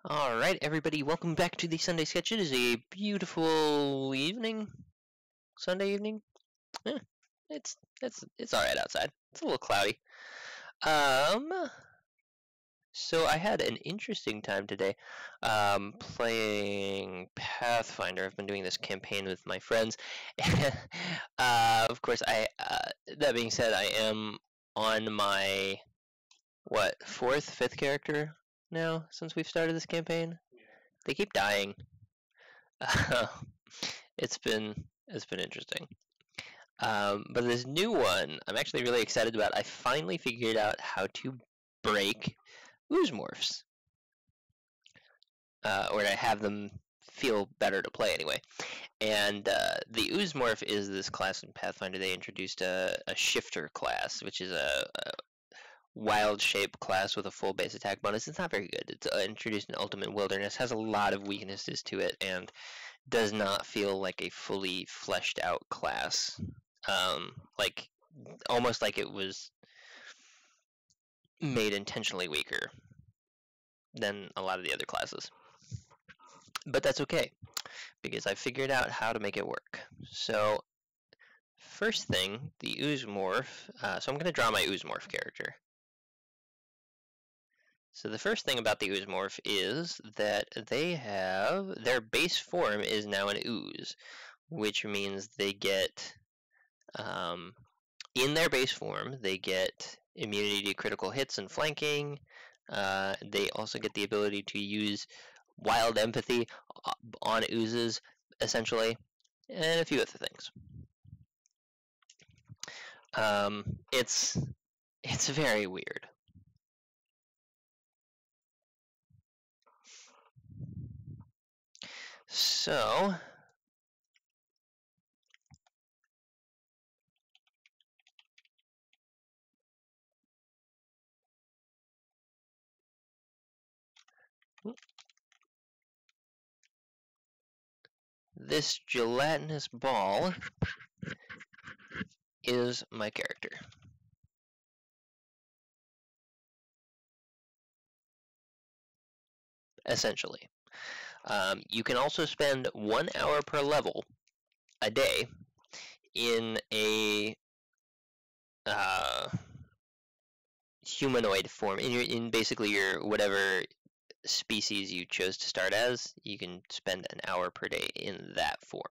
Alright, everybody, welcome back to the Sunday Sketch. It is a beautiful evening. Sunday evening? Eh, it's alright outside. It's a little cloudy. So I had an interesting time today playing Pathfinder. I've been doing this campaign with my friends. Of course, that being said, I am on my, fourth, fifth character now since we've started this campaign. They keep dying. It's been interesting. But this new one, I'm actually really excited about. I finally figured out how to break oozemorphs, or to have them feel better to play anyway. And the oozemorph is this class in Pathfinder. They introduced a shifter class, which is a wild shape class with a full base attack bonus. It's not very good. It's introduced in Ultimate Wilderness, has a lot of weaknesses to it, and does not feel like a fully fleshed out class. Almost like it was made intentionally weaker than a lot of the other classes. But that's okay, because I figured out how to make it work. So, first thing, the oozemorph. So I'm going to draw my oozemorph character. So the first thing about the oozemorph is that they have their base form is now an ooze, which means they get in their base form they get immunity to critical hits and flanking. They also get the ability to use wild empathy on oozes, essentially, and a few other things. It's very weird. So, this gelatinous ball is my character. Essentially. You can also spend 1 hour per level a day in a humanoid form. In basically your whatever species you chose to start as, you can spend an hour per day in that form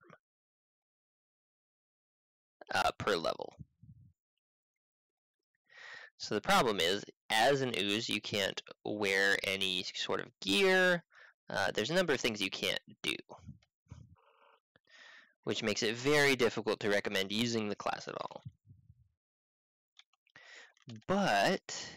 per level. So the problem is, as an ooze, you can't wear any sort of gear. There's a number of things you can't do, which makes it very difficult to recommend using the class at all. But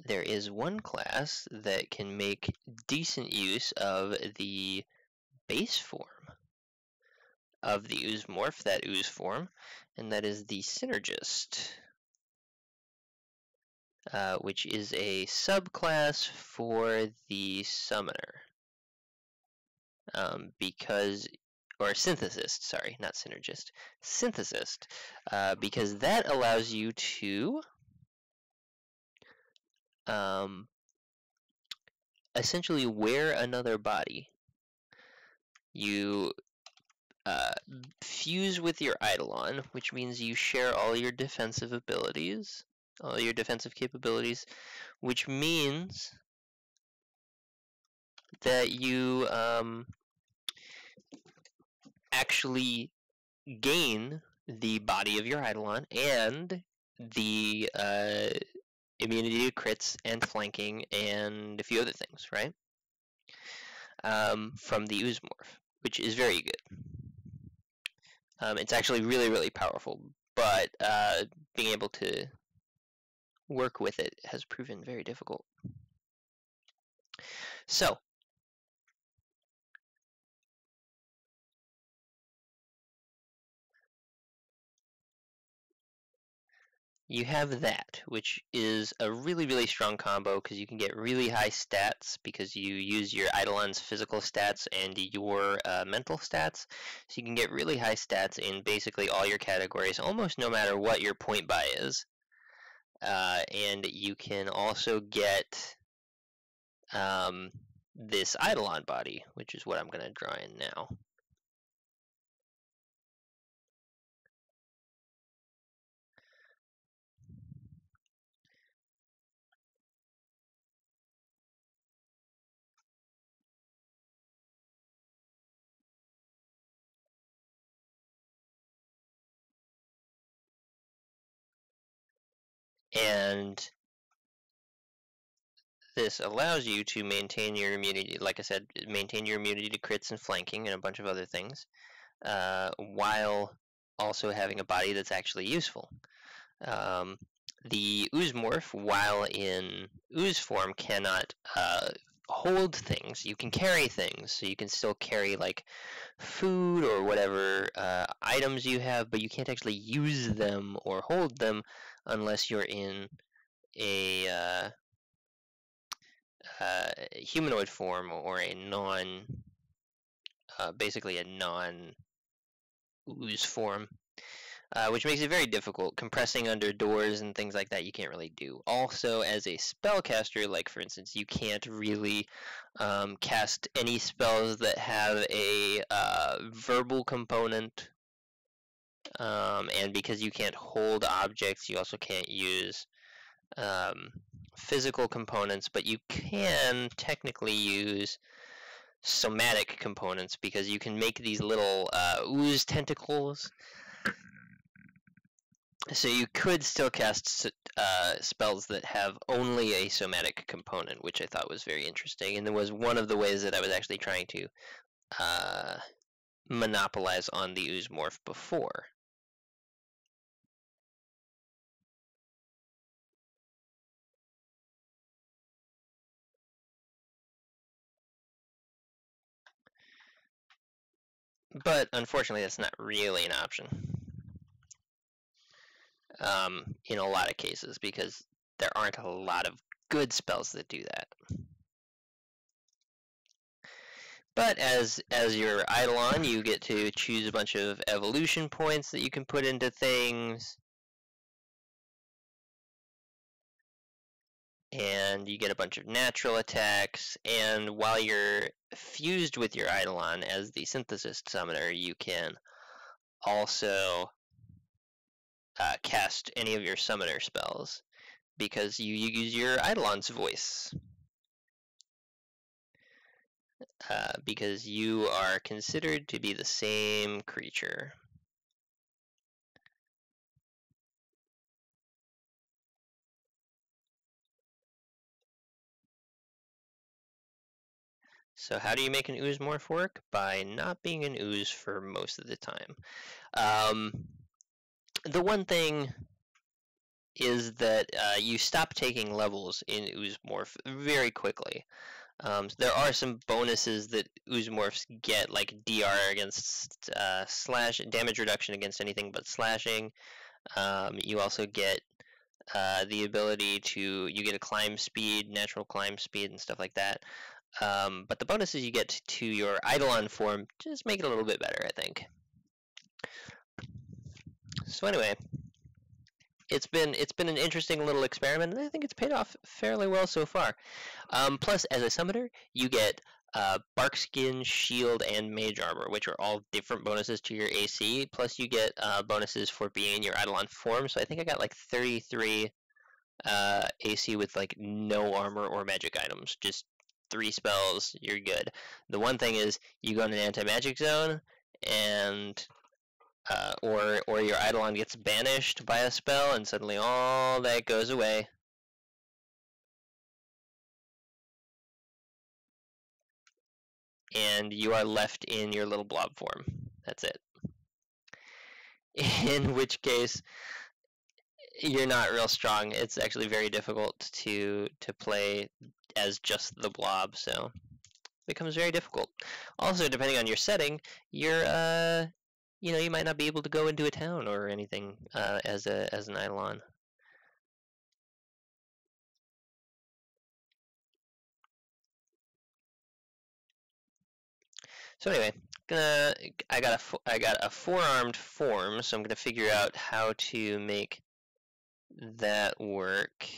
there is one class that can make decent use of the base form of the oozemorph, that ooze form, and that is the Synergist, which is a subclass for the Summoner. Or Synthesist, sorry, not Synergist, Synthesist, because that allows you to essentially wear another body. You fuse with your Eidolon, which means you share all your defensive abilities, all your defensive capabilities, which means that you actually gain the body of your Eidolon and the immunity to crits and flanking and a few other things, right? From the oozemorph, which is very good. It's actually really, really powerful, but being able to work with it has proven very difficult. So, you have that, which is a really, really strong combo because you can get really high stats because you use your Eidolon's physical stats and your mental stats. So you can get really high stats in basically all your categories, almost no matter what your point buy is. and you can also get this Eidolon body, which is what I'm going to draw in now. And this allows you to maintain your immunity, like I said, maintain your immunity to crits and flanking and a bunch of other things, while also having a body that's actually useful. The Oozemorph, while in ooze form, cannot hold things. You can carry things, so you can still carry like food or whatever items you have, but you can't actually use them or hold them unless you're in a humanoid form or a basically a non-ooze form. Which makes it very difficult. Compressing under doors and things like that you can't really do. Also, as a spellcaster, like for instance, you can't really cast any spells that have a verbal component. And because you can't hold objects, you also can't use physical components, but you can technically use somatic components because you can make these little ooze tentacles. So you could still cast spells that have only a somatic component, which I thought was very interesting, and it was one of the ways that I was actually trying to monopolize on the Oozemorph before. But unfortunately, that's not really an option in a lot of cases, because there aren't a lot of good spells that do that. But as your Eidolon, you get to choose a bunch of evolution points that you can put into things. And you get a bunch of natural attacks, and while you're fused with your Eidolon as the Synthesis Summoner, you can also cast any of your summoner spells, because you use your Eidolon's voice. Because you are considered to be the same creature. So how do you make an Oozemorph work? By not being an ooze for most of the time. The one thing is that you stop taking levels in Oozemorph very quickly. There are some bonuses that Oozemorphs get, like DR against slash, damage reduction against anything but slashing. You also get the ability to, you get a climb speed, natural climb speed, and stuff like that. But the bonuses you get to your Eidolon form just make it a little bit better, I think. So anyway, it's been an interesting little experiment, and I think it's paid off fairly well so far. Plus, as a summoner, you get Barkskin, Shield, and Mage Armor, which are all different bonuses to your AC. Plus, you get bonuses for being in your Eidolon form. So I think I got like 33 AC with like no armor or magic items. Just 3 spells, you're good. The one thing is, you go in an anti-magic zone, and or your Eidolon gets banished by a spell, and suddenly all that goes away. And you are left in your little blob form. That's it. In which case, you're not real strong. It's actually very difficult to play as just the blob, so it becomes very difficult. Also, depending on your setting, you're you might not be able to go into a town or anything as an Eidolon. So anyway, I got a 4-armed form, so I'm gonna figure out how to make that work.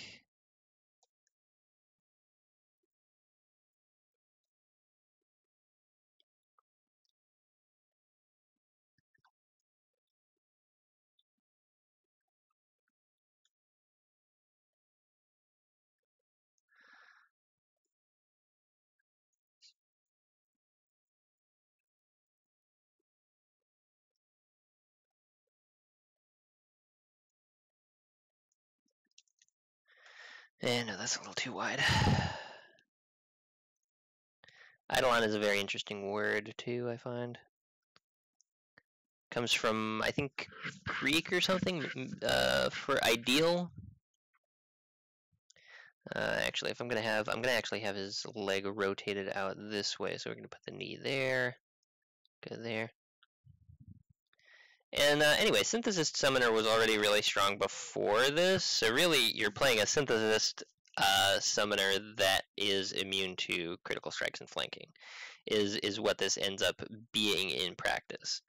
And no, that's a little too wide. Eidolon is a very interesting word too, I find. Comes from, I think, Greek or something, for ideal. Actually, if I'm gonna actually have his leg rotated out this way. So we're gonna put the knee there, go there. And anyway, Synthesist Summoner was already really strong before this, so really you're playing a Synthesist Summoner that is immune to critical strikes and flanking, is what this ends up being in practice.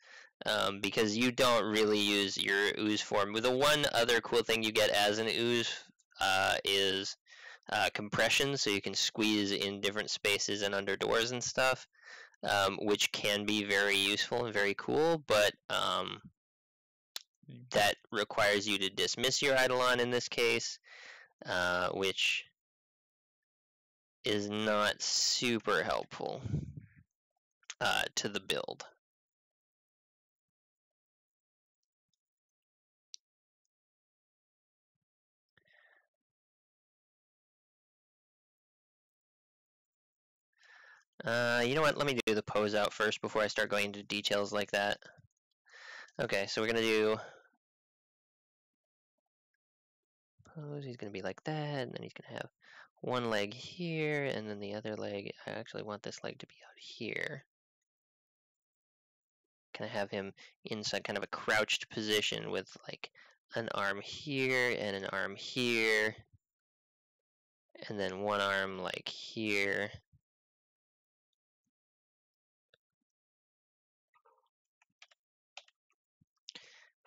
Because you don't really use your ooze form. The one other cool thing you get as an ooze is compression, so you can squeeze in different spaces and under doors and stuff, which can be very useful and very cool, but that requires you to dismiss your Eidolon in this case, which is not super helpful to the build. You know what? Let me do the pose out first before I start going into details like that. Okay, so we're gonna do pose. He's gonna be like that, and then he's gonna have one leg here, and then the other leg. I actually want this leg to be out here. Kind of have him inside kind of a crouched position with like an arm here and an arm here, and then one arm like here.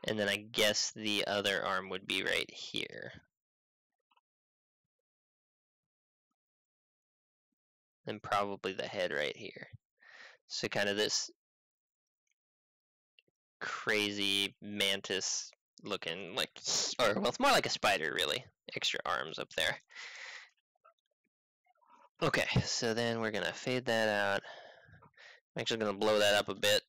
And then I guess the other arm would be right here. And probably the head right here. So kind of this crazy mantis looking, like, or well, it's more like a spider really. Extra arms up there. Okay, so then we're gonna fade that out. I'm actually gonna blow that up a bit.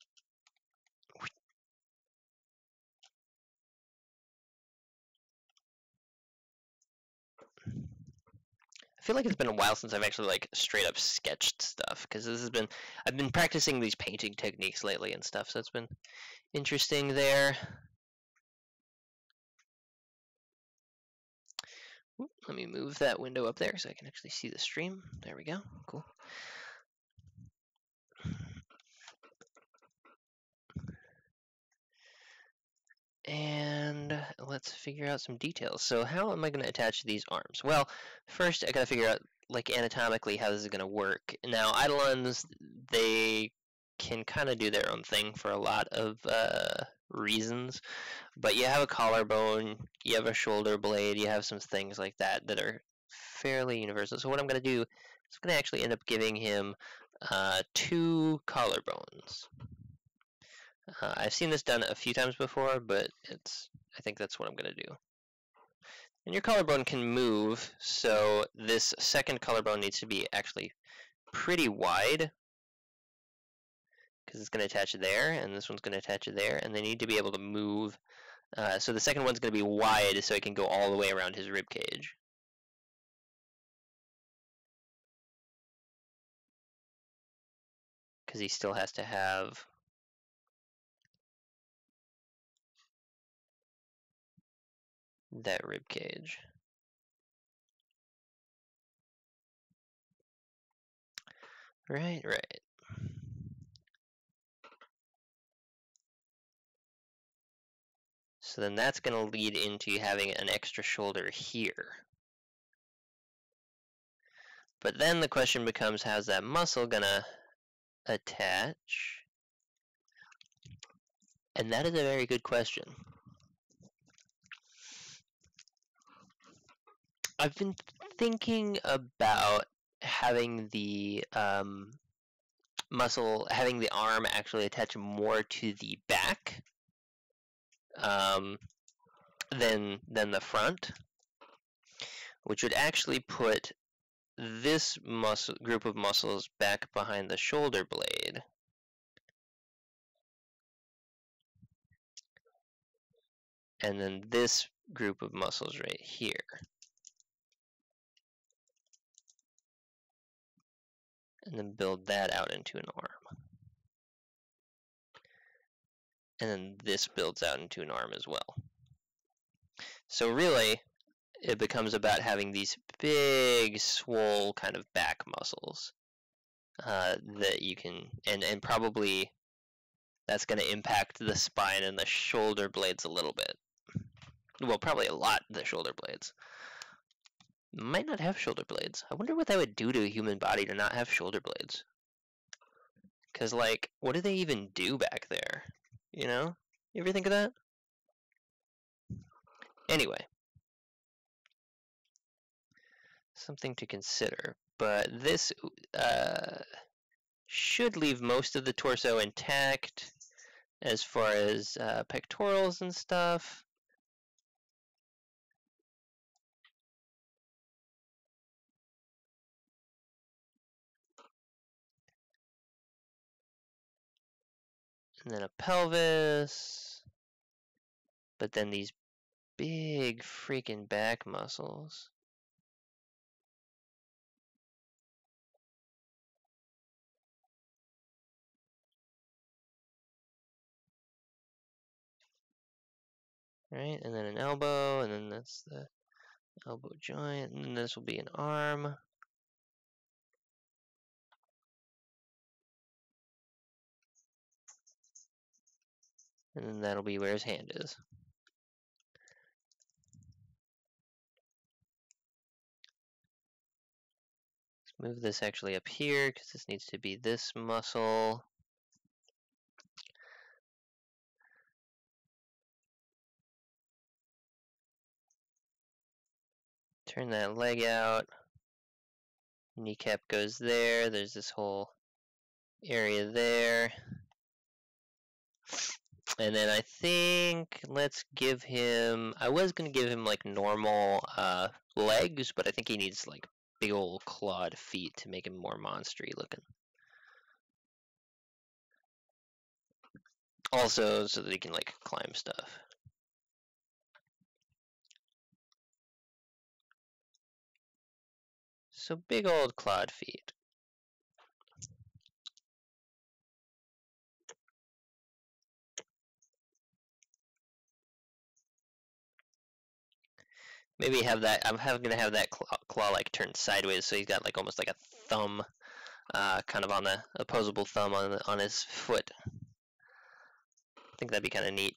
I feel like it's been a while since I've actually like straight up sketched stuff, because I've been practicing these painting techniques lately and stuff, so it's been interesting there. Let me move that window up there so I can actually see the stream. There we go. Cool. And let's figure out some details. So how am I going to attach these arms? Well, first I got to figure out like anatomically how this is going to work. Now Eidolons, they can kind of do their own thing for a lot of reasons, but you have a collarbone, you have a shoulder blade, you have some things like that that are fairly universal. So what I'm going to do is I'm going to actually end up giving him 2 collarbones. I've seen this done a few times before, but I think that's what I'm going to do. And your collarbone can move, so this second collarbone needs to be actually pretty wide, because it's going to attach there, and this one's going to attach there, and they need to be able to move. So the second one's going to be wide, so it can go all the way around his rib cage. Because he still has to have that rib cage. Right. So then that's going to lead into having an extra shoulder here. But then the question becomes, how's that muscle going to attach? And that is a very good question. I've been thinking about having the having the arm actually attach more to the back um, than the front, which would actually put this group of muscles back behind the shoulder blade. And then this group of muscles right here. And then build that out into an arm. And then this builds out into an arm as well. So really, it becomes about having these big, swole kind of back muscles that you can, and probably that's going to impact the spine and the shoulder blades a little bit. Well, probably a lot, the shoulder blades. Might not have shoulder blades. I wonder what that would do to a human body to not have shoulder blades. Because, like, what do they even do back there? You know? You ever think of that? Anyway. Something to consider. But this should leave most of the torso intact as far as pectorals and stuff. And then a pelvis. But then these big freaking back muscles. Right? And then an elbow, and then that's the elbow joint, and this will be an arm. And then that'll be where his hand is. Let's move this actually up here, because this needs to be this muscle. Turn that leg out. Kneecap goes there. There's this whole area there. And then I think let's give him, I was going to give him like normal legs, but I think he needs like big old clawed feet to make him more monstery looking. Also, so that he can like climb stuff. So big old clawed feet. Maybe have that. I'm gonna have that claw like turned sideways, so he's got like almost like a thumb, kind of on the opposable thumb on his foot. I think that'd be kind of neat.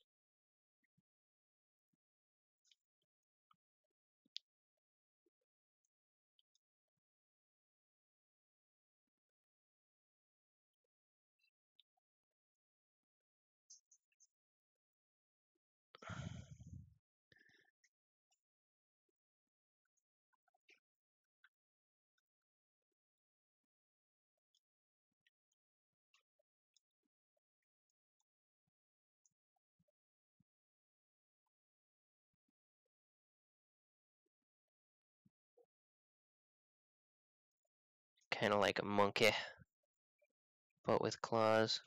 Kind of like a monkey, but with claws.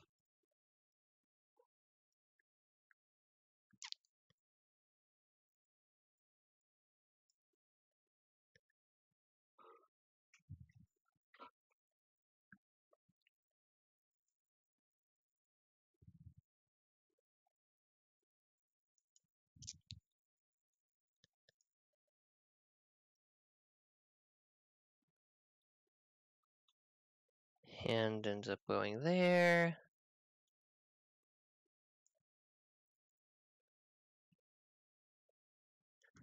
Hand ends up going there.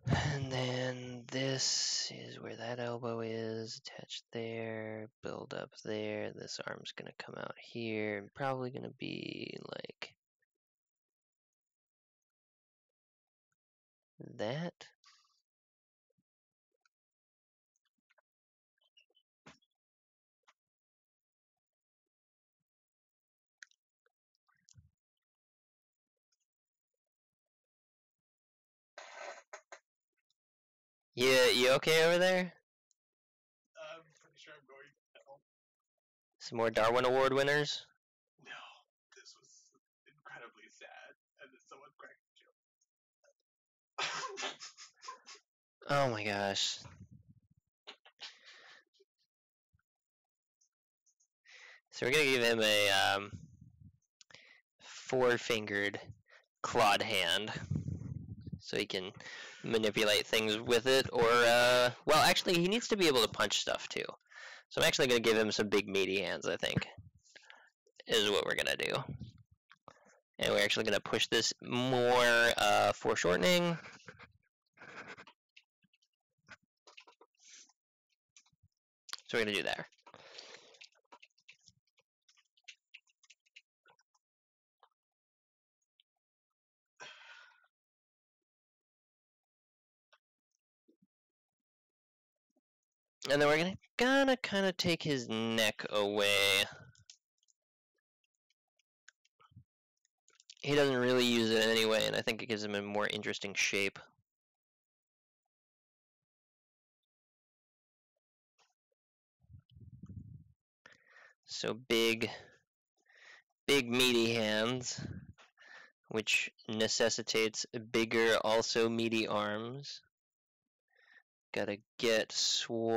And then this is where that elbow is, attached there, build up there. This arm's gonna come out here, probably gonna be like that. You okay over there? I'm pretty sure I'm going to hell. Some more Darwin Award winners? No, this was incredibly sad, and then someone cracked a joke. Oh my gosh. So we're gonna give him a four-fingered clawed hand, so he can manipulate things with it. Or well, actually, he needs to be able to punch stuff too. So I'm actually gonna give him some big meaty hands. I think is what we're gonna do. And we're actually gonna push this more foreshortening. So we're gonna do there. And then we're gonna kind of take his neck away. He doesn't really use it anyway, and I think it gives him a more interesting shape. So big meaty hands, which necessitates bigger, also meaty arms. Gotta get swole.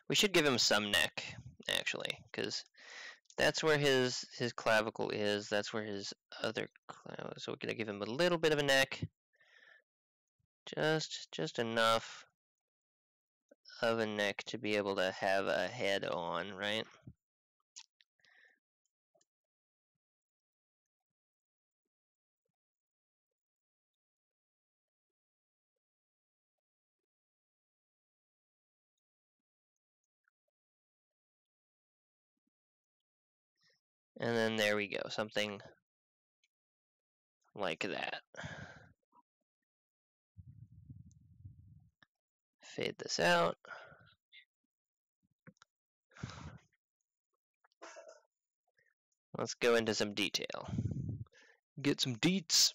We should give him some neck, actually, because that's where his clavicle is. That's where his other clavicle. So we're gonna give him a little bit of a neck, just enough of a neck to be able to have a head on, right? And then there we go, something like that. Fade this out. Let's go into some detail. Get some deets.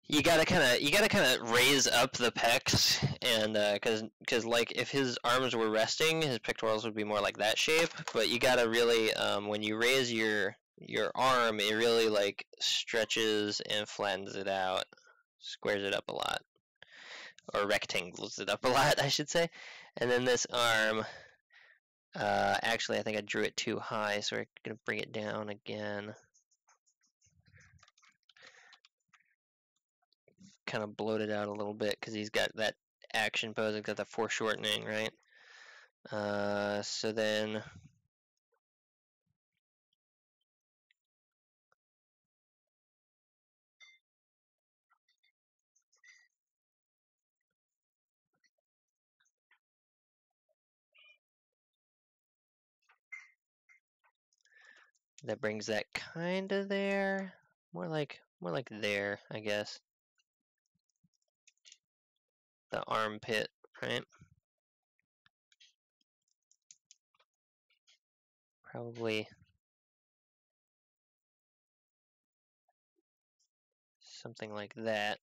You gotta kind of raise up the pecs, and cause like if his arms were resting, his pectorals would be more like that shape. But you gotta really when you raise your arm, it really like stretches and flattens it out, squares it up a lot, or rectangles it up a lot, I should say. And then this arm, actually, I think I drew it too high, so we're gonna bring it down again. Kind of bloated out a little bit because he's got that action pose, he's got the foreshortening, right? So then that brings that kind of there, more like there, I guess. the armpit, right? Probably something like that.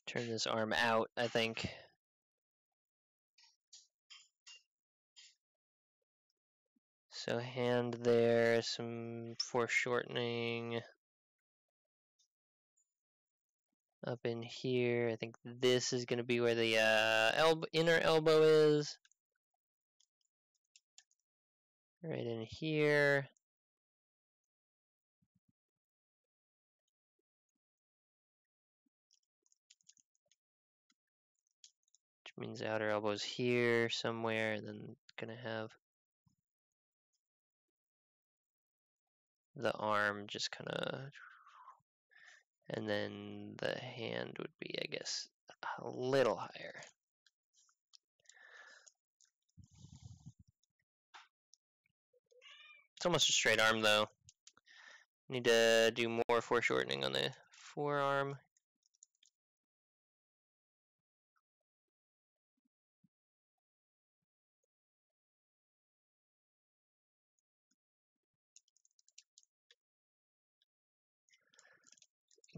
Turn this arm out, I think. So hand there, some foreshortening up in here. I think this is going to be where the inner elbow is. Right in here. Which means outer elbow's here somewhere, and then gonna have the arm just kind of, and then the hand would be, I guess, a little higher. It's almost a straight arm though. Need to do more foreshortening on the forearm.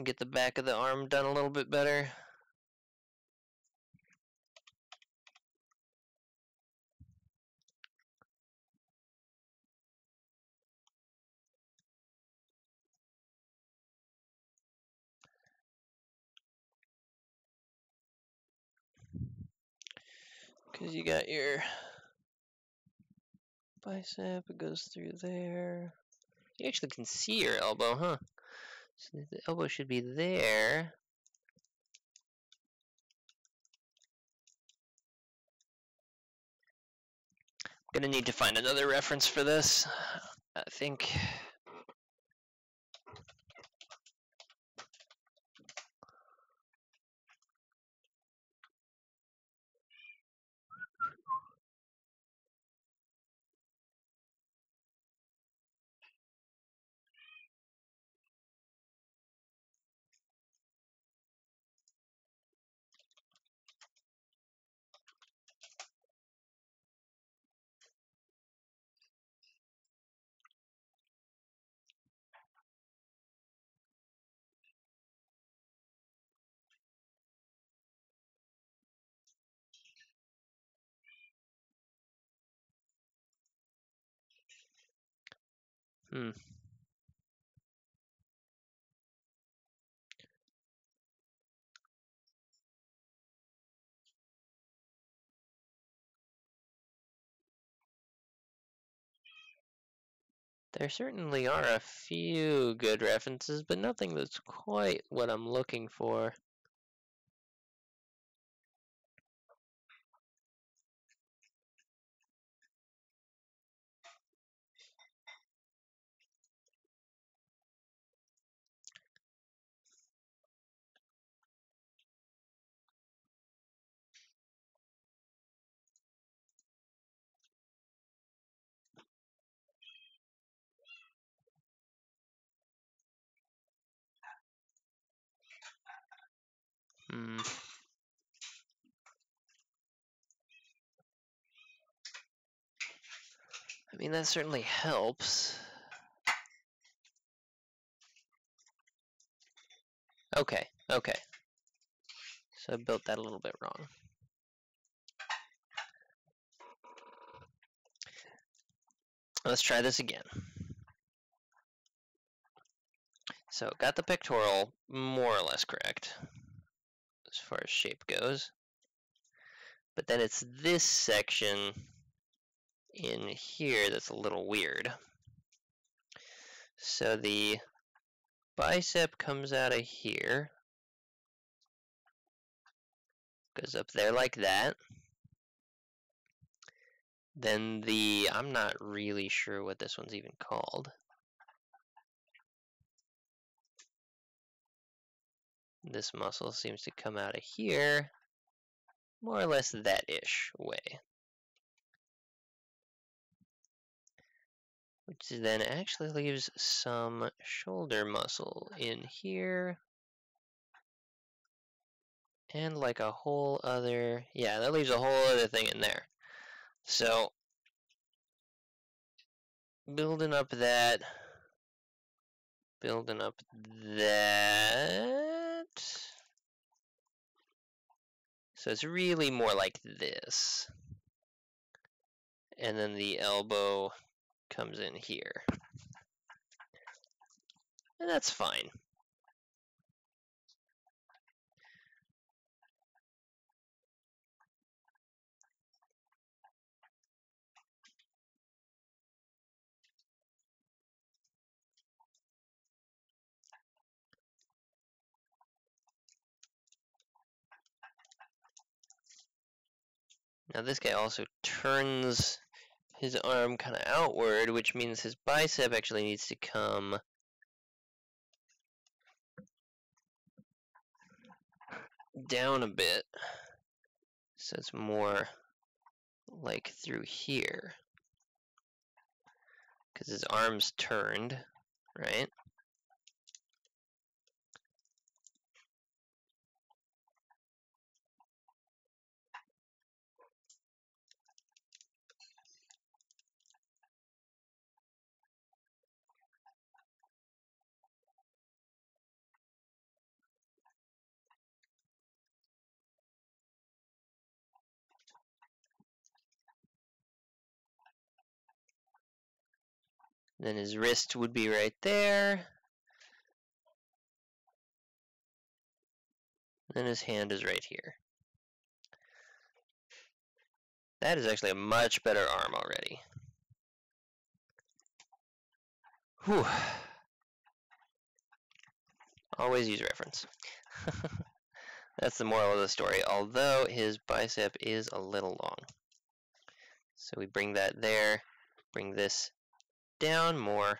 Get the back of the arm done a little bit better. Because you got your bicep, it goes through there. You actually can see your elbow, huh? So the elbow should be there. I'm gonna need to find another reference for this, I think. There certainly are a few good references, but nothing that's quite what I'm looking for. I mean, that certainly helps. Okay, okay. So I built that a little bit wrong. Let's try this again. So got the pectoral more or less correct as far as shape goes. But then it's this section in here that's a little weird. So the bicep comes out of here, goes up there like that. Then I'm not really sure what this one's even called. This muscle seems to come out of here, more or less that-ish way. Which then actually leaves some shoulder muscle in here. And like a whole other, yeah, that leaves a whole other thing in there. So, building up that. So it's really more like this. And then the elbow comes in here. And that's fine. Now this guy also turns his arm kind of outward, which means his bicep actually needs to come down a bit. So it's more like through here. Because his arm's turned, right? Then his wrist would be right there. Then his hand is right here. That is actually a much better arm already. Whew. Always use reference. That's the moral of the story, although his bicep is a little long. So we bring that there, bring this down more.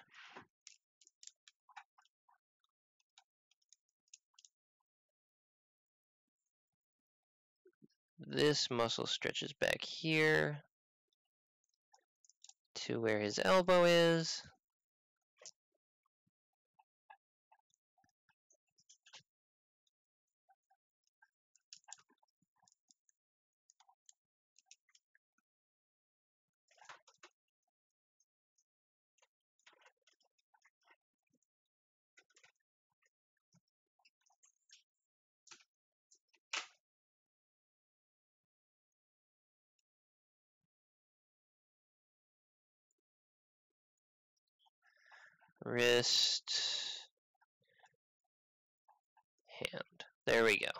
This muscle stretches back here to where his elbow is. Wrist, hand. There we go.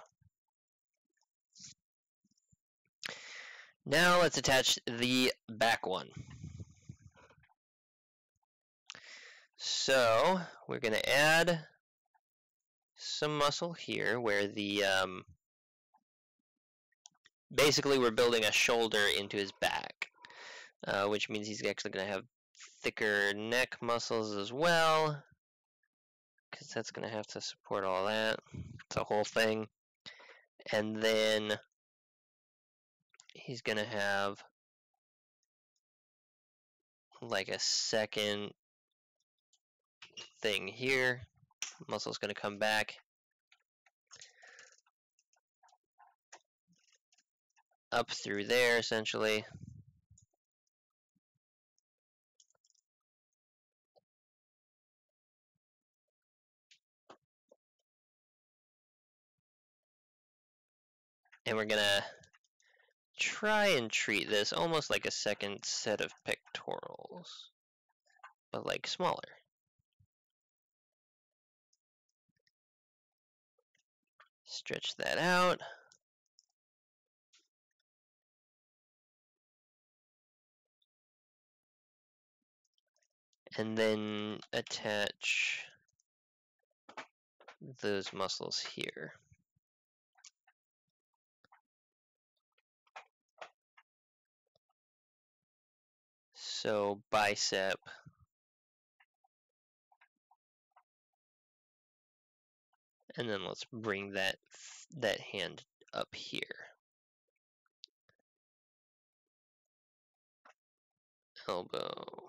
Now let's attach the back one. So we're going to add some muscle here where the basically we're building a shoulder into his back, which means he's actually going to have thicker neck muscles as well, because that's going to have to support all that. It's a whole thing. And then he's going to have like a second thing here. Muscle's going to come back. Up through there, essentially. And we're going to try and treat this almost like a second set of pectorals, but like smaller. Stretch that out. And then attach those muscles here. So bicep. And then let's bring that hand up here. Elbow.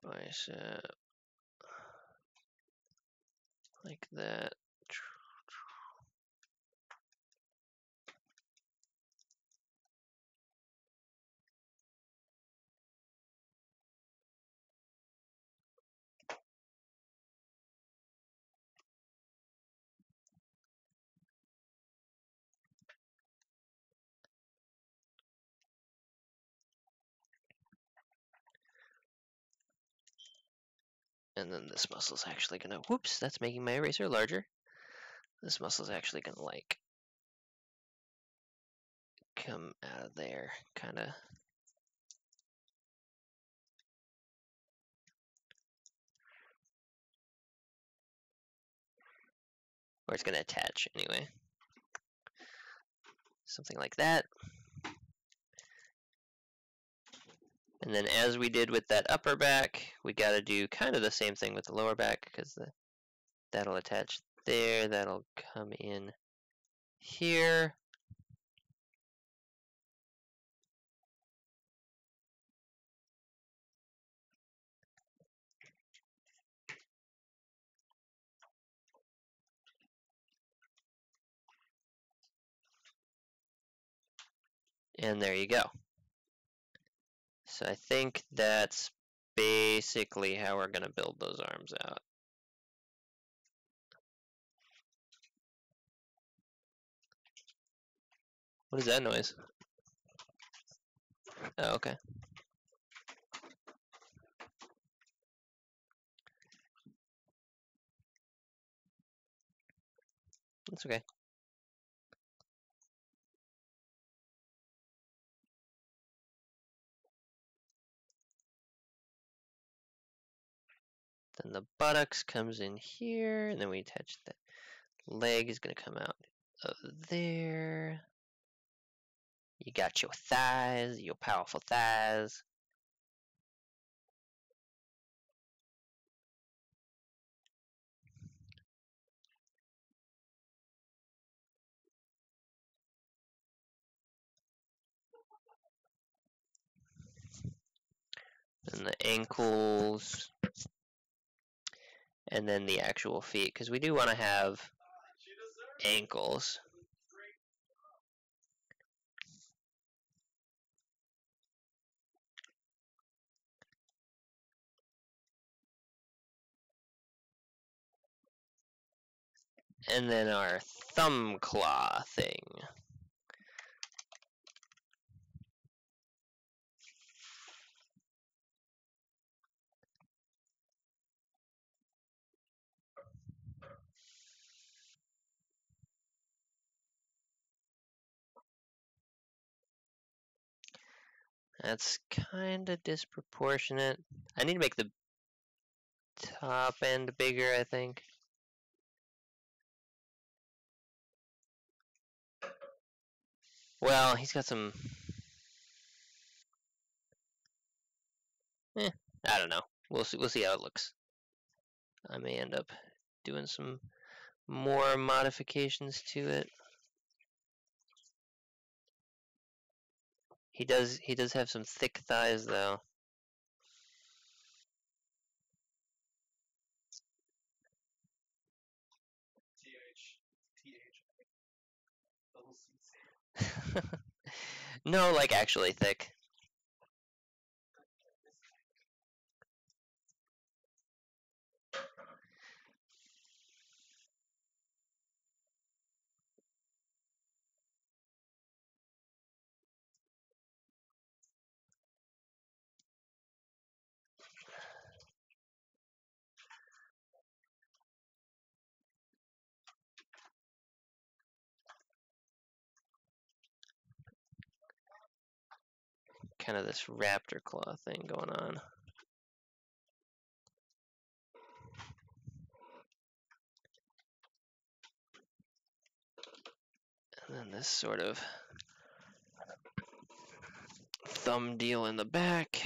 Bicep. Like that. And then this muscle's actually gonna, whoops, that's making my eraser larger. This muscle's actually gonna like come out of there, kinda. Or it's gonna attach anyway. Something like that. And then as we did with that upper back, we gotta do kind of the same thing with the lower back, because that'll attach there, that'll come in here. And there you go. So I think that's basically how we're gonna build those arms out. What is that noise? Oh, okay. That's okay. Then the buttocks comes in here, and then we attach the leg is gonna come out of there. You got your thighs, your powerful thighs. And the ankles. And then the actual feet, because we do want to have ankles. And then our thumb claw thing. That's kind of disproportionate. I need to make the top end bigger, I think. Well, he's got some... I don't know. We'll see how it looks. I may end up doing some more modifications to it. He does have some thick thighs though. No, like actually thick. Kind of this raptor claw thing going on. And then this sort of thumb deal in the back.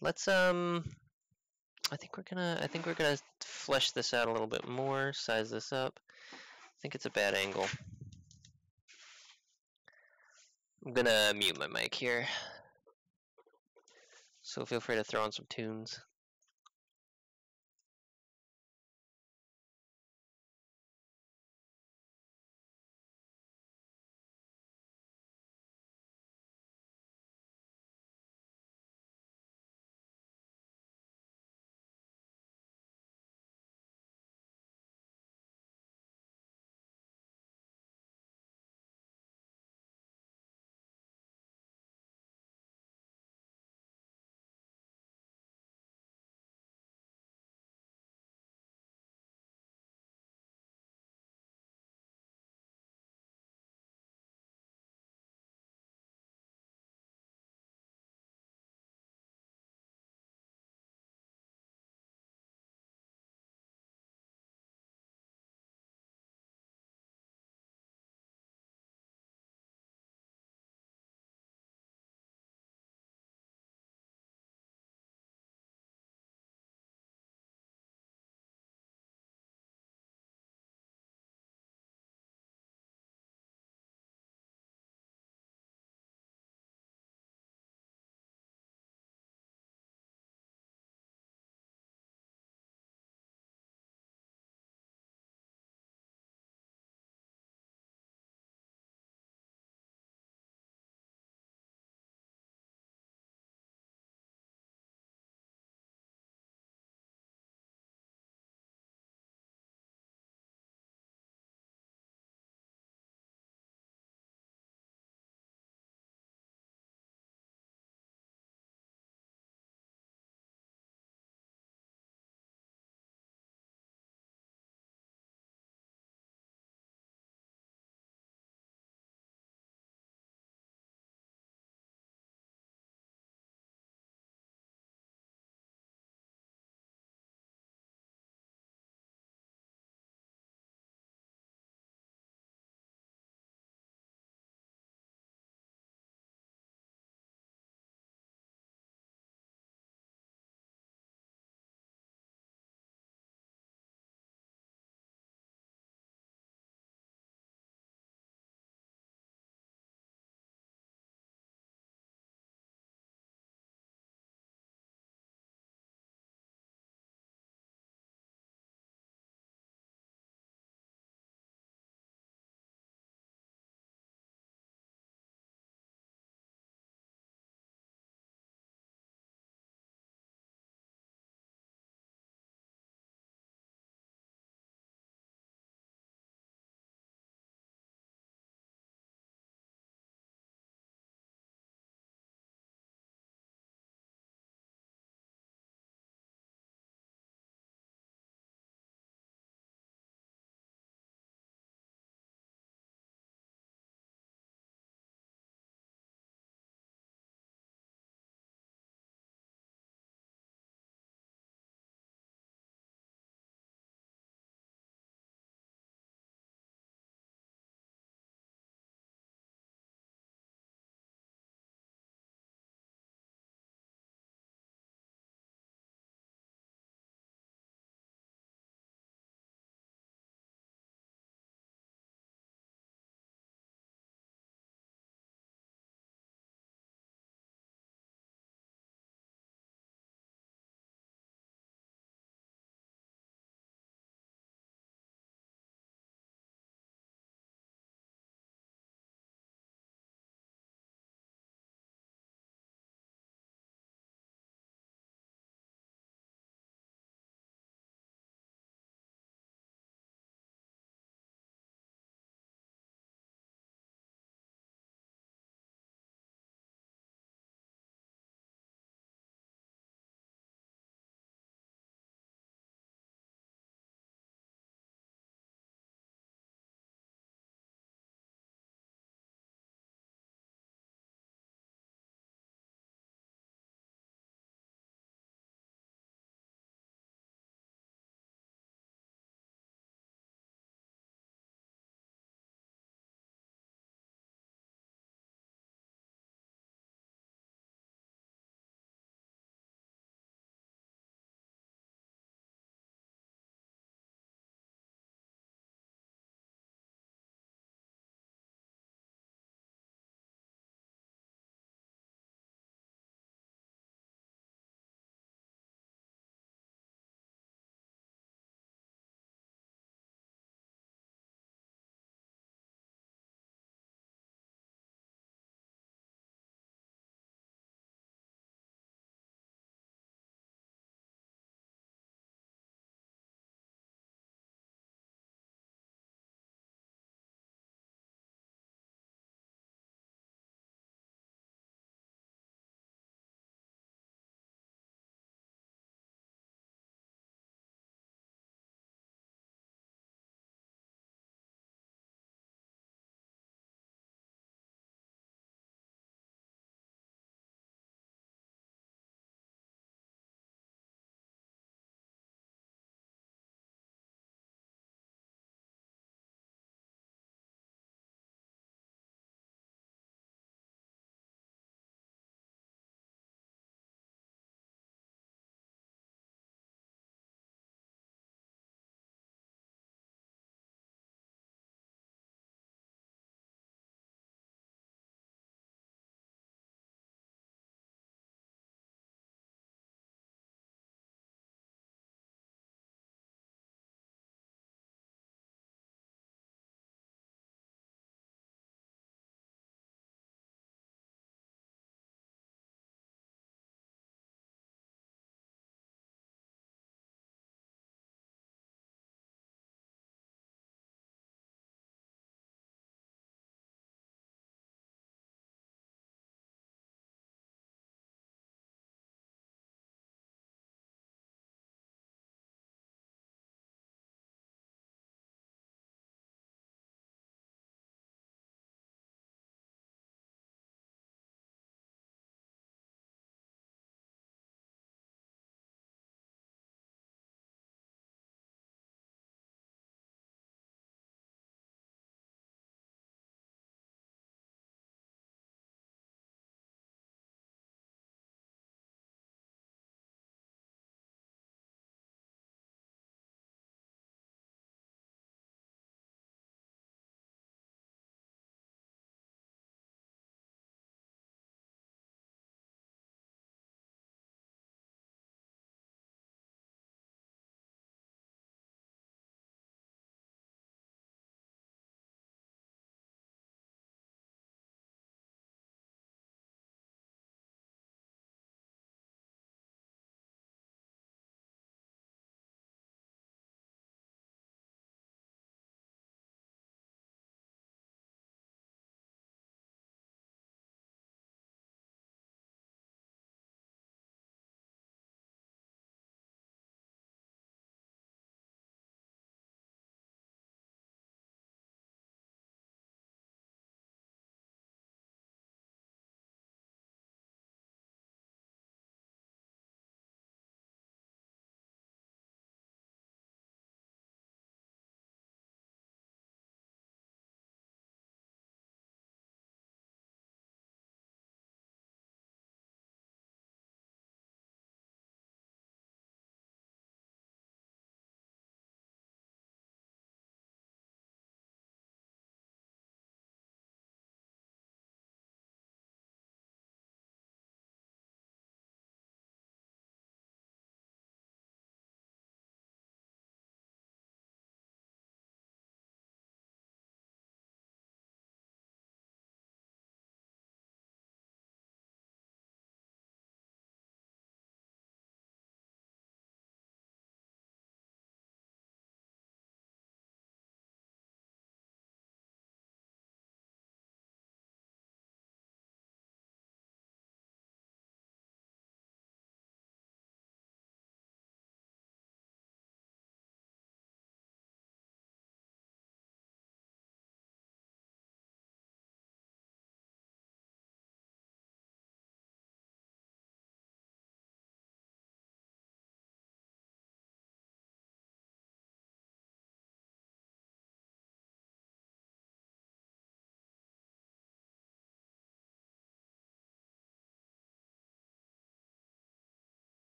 Let's I think we're gonna flesh this out a little bit more, size this up. I think it's a bad angle. I'm gonna mute my mic here. So feel free to throw on some tunes.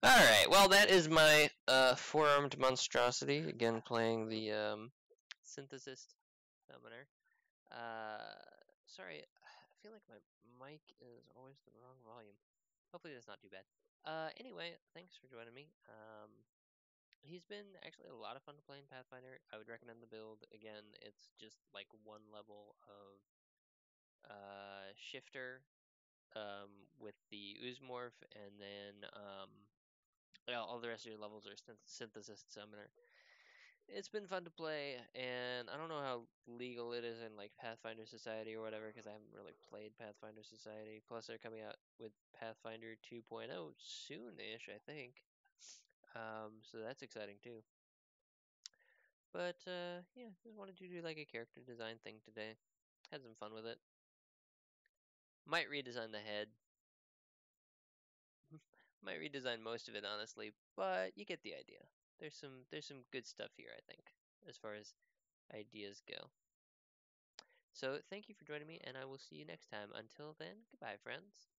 Alright, well, that is my four-armed monstrosity. Again, playing the synthesist summoner. Sorry, I feel like my mic is always the wrong volume. Hopefully that's not too bad. Anyway, thanks for joining me. He's been actually a lot of fun to play in Pathfinder. I would recommend the build. Again, it's just like one level of shifter with the Oozemorph, and then yeah, all the rest of your levels are synthesist summoner. It's been fun to play, and I don't know how legal it is in like Pathfinder Society or whatever, because I haven't really played Pathfinder Society. Plus, they're coming out with Pathfinder 2.0 soon-ish, I think. So that's exciting too. But yeah, just wanted to do like a character design thing today. Had some fun with it. Might redesign the head. Might redesign most of it, honestly, but you get the idea. There's some good stuff here, I think, as far as ideas go. So thank you for joining me, and I will see you next time. Until then, goodbye, friends.